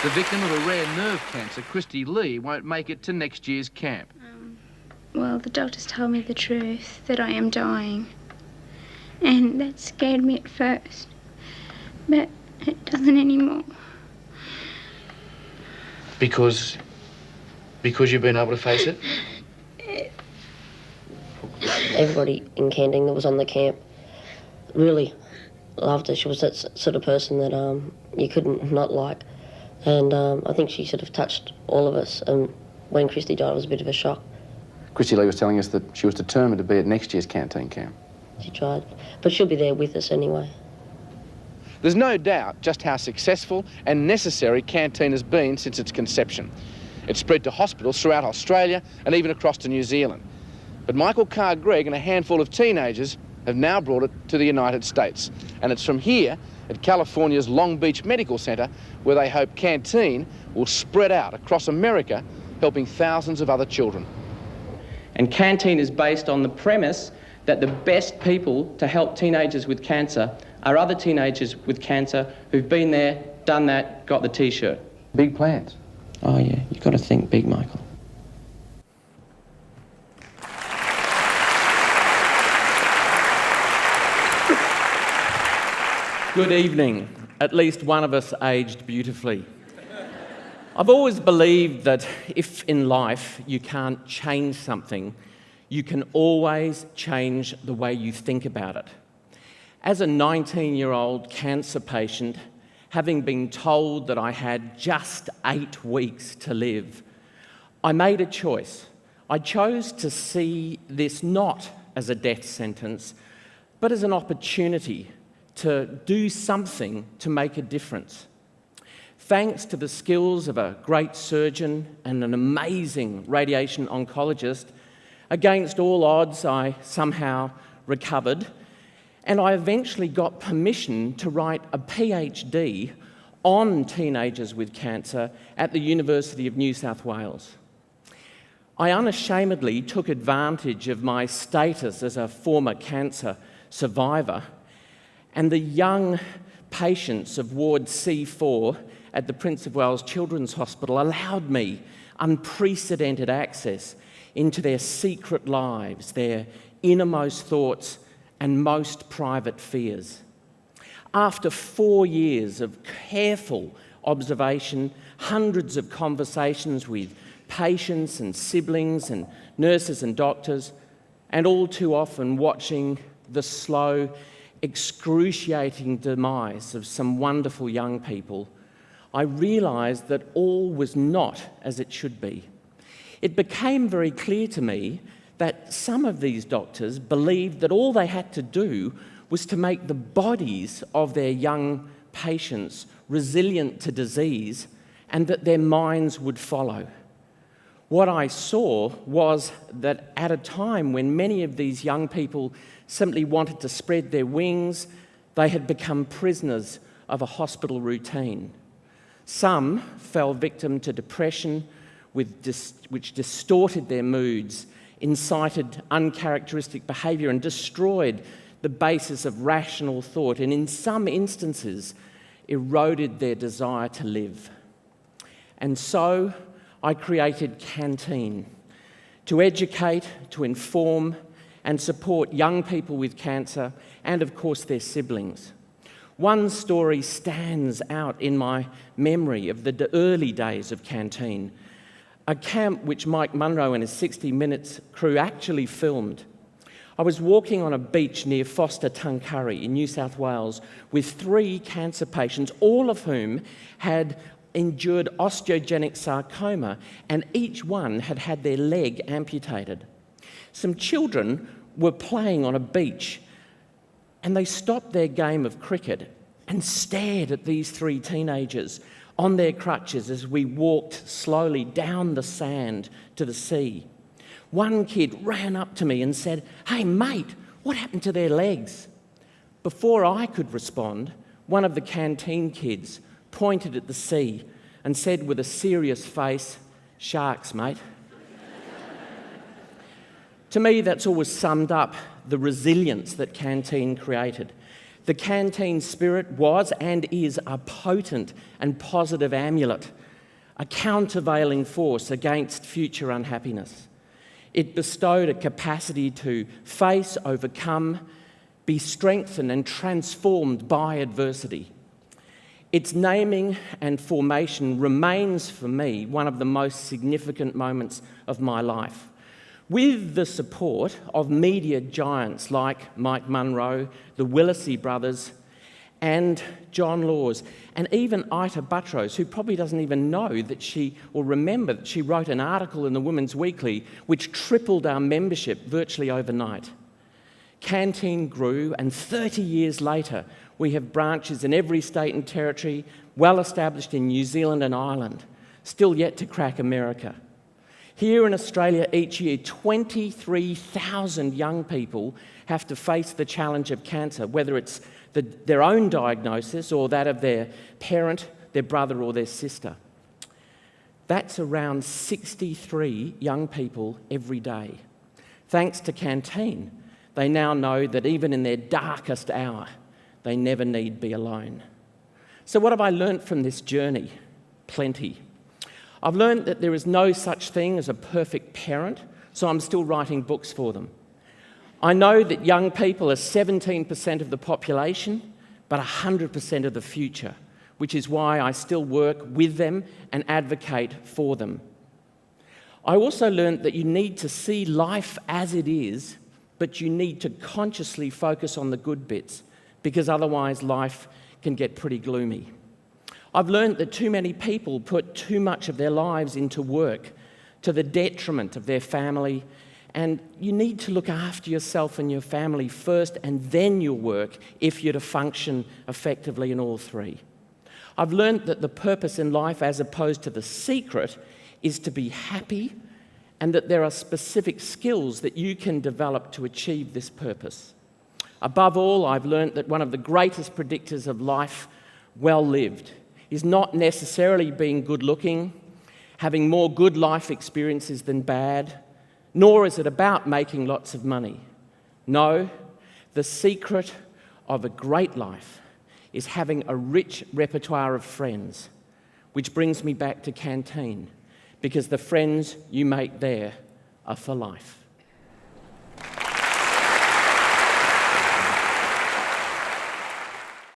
The victim of a rare nerve cancer, Christy Lee, won't make it to next year's camp. Well, the doctors told me the truth, that I am dying. And that scared me at first. But it doesn't anymore. Because you've been able to face it? Everybody in CanTeen that was on the camp really loved her. She was that sort of person that you couldn't not like. And I think she sort of touched all of us. And when Christy died, it was a bit of a shock. Christy Lee was telling us that she was determined to be at next year's CanTeen camp. She tried, but she'll be there with us anyway. There's no doubt just how successful and necessary CanTeen has been since its conception. It's spread to hospitals throughout Australia and even across to New Zealand. But Michael Carr-Gregg and a handful of teenagers have now brought it to the United States. And it's from here, at California's Long Beach Medical Center, where they hope CanTeen will spread out across America, helping thousands of other children. And CanTeen is based on the premise that the best people to help teenagers with cancer are other teenagers with cancer who've been there, done that, got the T-shirt. Big plans. Oh yeah, you've got to think big, Michael. Good evening. At least one of us aged beautifully. I've always believed that if in life you can't change something, you can always change the way you think about it. As a 19-year-old cancer patient, having been told that I had just 8 weeks to live, I made a choice. I chose to see this not as a death sentence, but as an opportunity to do something to make a difference. Thanks to the skills of a great surgeon and an amazing radiation oncologist, against all odds, I somehow recovered, and I eventually got permission to write a PhD on teenagers with cancer at the University of New South Wales. I unashamedly took advantage of my status as a former cancer survivor, and the young patients of Ward C4 at the Prince of Wales Children's Hospital allowed me unprecedented access into their secret lives, their innermost thoughts and most private fears. After 4 years of careful observation, hundreds of conversations with patients and siblings and nurses and doctors, and all too often watching the slow, excruciating demise of some wonderful young people, I realised that all was not as it should be. It became very clear to me that some of these doctors believed that all they had to do was to make the bodies of their young patients resilient to disease and that their minds would follow. What I saw was that at a time when many of these young people simply wanted to spread their wings, they had become prisoners of a hospital routine. Some fell victim to depression, which distorted their moods, incited uncharacteristic behaviour and destroyed the basis of rational thought, and in some instances eroded their desire to live. And so I created CanTeen to educate, to inform and support young people with cancer and, of course, their siblings. One story stands out in my memory of the early days of CanTeen, a camp which Mike Munro and his 60 Minutes crew actually filmed. I was walking on a beach near Foster Tuncurry in New South Wales with 3 cancer patients, all of whom had endured osteogenic sarcoma, and each one had had their leg amputated. Some children were playing on a beach, and they stopped their game of cricket and stared at these 3 teenagers on their crutches as we walked slowly down the sand to the sea. One kid ran up to me and said, "Hey mate, what happened to their legs?" Before I could respond, one of the CanTeen kids pointed at the sea and said with a serious face, "Sharks, mate." To me, that's always summed up the resilience that CanTeen created. The CanTeen spirit was and is a potent and positive amulet, a countervailing force against future unhappiness. It bestowed a capacity to face, overcome, be strengthened and transformed by adversity. Its naming and formation remains for me one of the most significant moments of my life. With the support of media giants like Mike Munro, the Willisey brothers, and John Laws, and even Ita Buttrose, who probably doesn't even know that she, or remember that she wrote an article in the Women's Weekly which tripled our membership virtually overnight. CanTeen grew, and 30 years later, we have branches in every state and territory, well established in New Zealand and Ireland, still yet to crack America. Here in Australia each year, 23,000 young people have to face the challenge of cancer, whether it's their own diagnosis or that of their parent, their brother or their sister. That's around 63 young people every day. Thanks to CanTeen, they now know that even in their darkest hour, they never need be alone. So what have I learnt from this journey? Plenty. I've learned that there is no such thing as a perfect parent, so I'm still writing books for them. I know that young people are 17% of the population, but 100% of the future, which is why I still work with them and advocate for them. I also learned that you need to see life as it is, but you need to consciously focus on the good bits, because otherwise life can get pretty gloomy. I've learned that too many people put too much of their lives into work to the detriment of their family, and you need to look after yourself and your family first and then your work if you're to function effectively in all three. I've learned that the purpose in life, as opposed to the secret, is to be happy, and that there are specific skills that you can develop to achieve this purpose. Above all, I've learned that one of the greatest predictors of life well lived is not necessarily being good looking, having more good life experiences than bad, nor is it about making lots of money. No, the secret of a great life is having a rich repertoire of friends, which brings me back to CanTeen, because the friends you make there are for life.